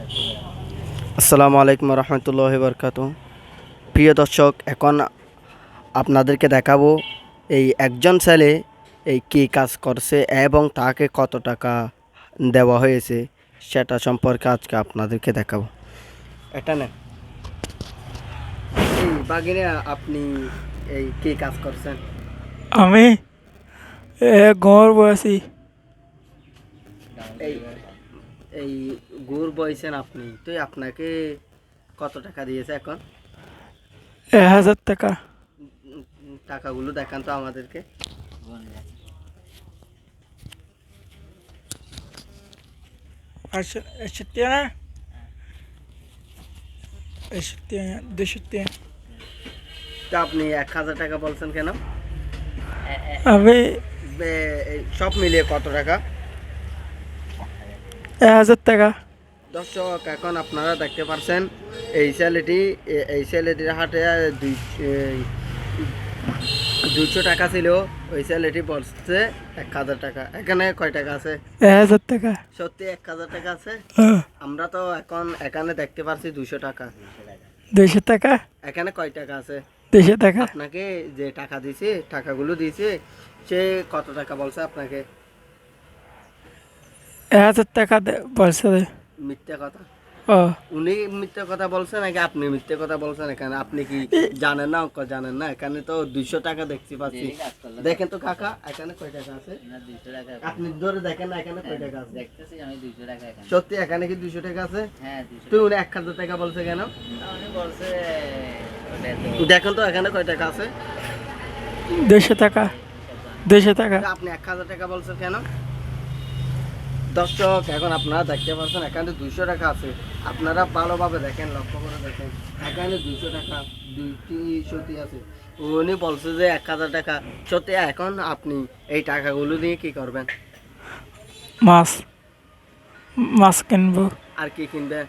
আসসালামু আলাইকুম রহমতুল্লাহি বারকাতুহু। প্রিয় দর্শক, এখন আপনাদেরকে দেখাবো এই একজন ছেলে এই কী কাজ করছে এবং তাকে কত টাকা দেওয়া হয়েছে সেটা সম্পর্কে আজকে আপনাদেরকে দেখাবো। এটা না এই বাগিনে আপনি এই কী কাজ করছেন? আমি ঘর বসি এই এই গুড় বইছেন আপনি, তো আপনাকে কত টাকা দিয়েছে এখন? 1000 টাকা। টাকাগুলো দেখান তো আমাদেরকে। আচ্ছা, 61 61 তো আপনি 1000 টাকা বলছেন কেন? আমি এই সব মিলিয়ে কত টাকা? 1000 টাকা। দর্শক, এখন আপনারা দেখতে পাচ্ছেন এই ছেলেটির হাতে 200 টাকা ছিল। ওই ছেলেটি বলছে 1000 টাকা। এখানে কয় টাকা আছে? 1000 টাকা। সত্যি 1000 টাকা আছে? হ্যাঁ, আমরা তো এখন এখানে দেখতে পাচ্ছি 200 টাকা। 200 টাকা। এখানে কয় টাকা আছে? 200 টাকা। আপনাকে যে টাকা দিয়েছে, টাকাগুলো দিয়েছে, সে কত টাকা বলছে আপনাকে? 1000 টাকা বলছে। মিথ্যা কথা। ও, উনি মিথ্যে কথা বলছেন নাকি আপনি মিথ্যে কথা বলছেন? এখানে আপনি কি জানেন না, অঙ্ক জানেন না? এখানে তো 200 টাকা দেখতে পাচ্ছি। দেখেন তো কাকা, এখানে কয় টাকা আছে? আপনি ধরে দেখেন না, এখানে কয় টাকা আছে? সত্যি এখানে কি 200 টাকা আছে? তুই উনি 1000 টাকা বলছে কেন? দেখেন তো এখানে কয় টাকা আছে? 200 টাকা। 200 টাকা। আপনি 1000 টাকা বলছেন কেন? দর্শক, এখন আপনারা দেখতে পাচ্ছেন এখানে 200 টাকা আছে। আপনারা ভালোভাবে দেখেন, লক্ষ্য করে দেখেন, এখানে 200 টাকা দুইটি সত্যি আছে। উনি বলছে যে 1000 টাকা সত্যি। এখন আপনি এই টাকাগুলো দিয়ে কি করবেন? মাছ মাছ কিনবো। আর কি কিনবে?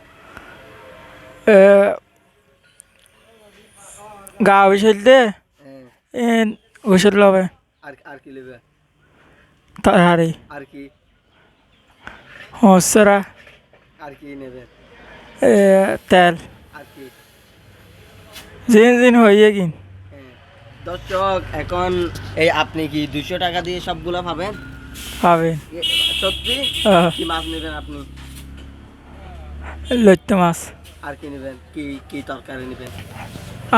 গা ওষুধ দে, হ্যাঁ, ওষুধ লবে আর আর কি নেবে? তাড়াতাড়ি আর কি হসরা আর কি নেবে? তেল আর কি? জিন জিন হয়ে গিন হ্যাঁ। দর্শক, এখন এই আপনি কি 200 টাকা দিয়ে সবগুলা পাবেন? পাবে। সত্যি? কি মাছ নেবেন আপনি? লইতে মাছ, আর কি নেবেন? কি কি তরকারি নেবেন?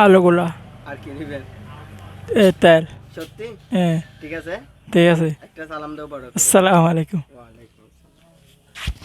আলুগুলা, আর কি নেবেন? তেল। সত্যি? ঠিক আছে, ঠিক আছে। একটা সালাম দাও বড় করে। আসসালামু আলাইকুম। ওয়ালাইকুম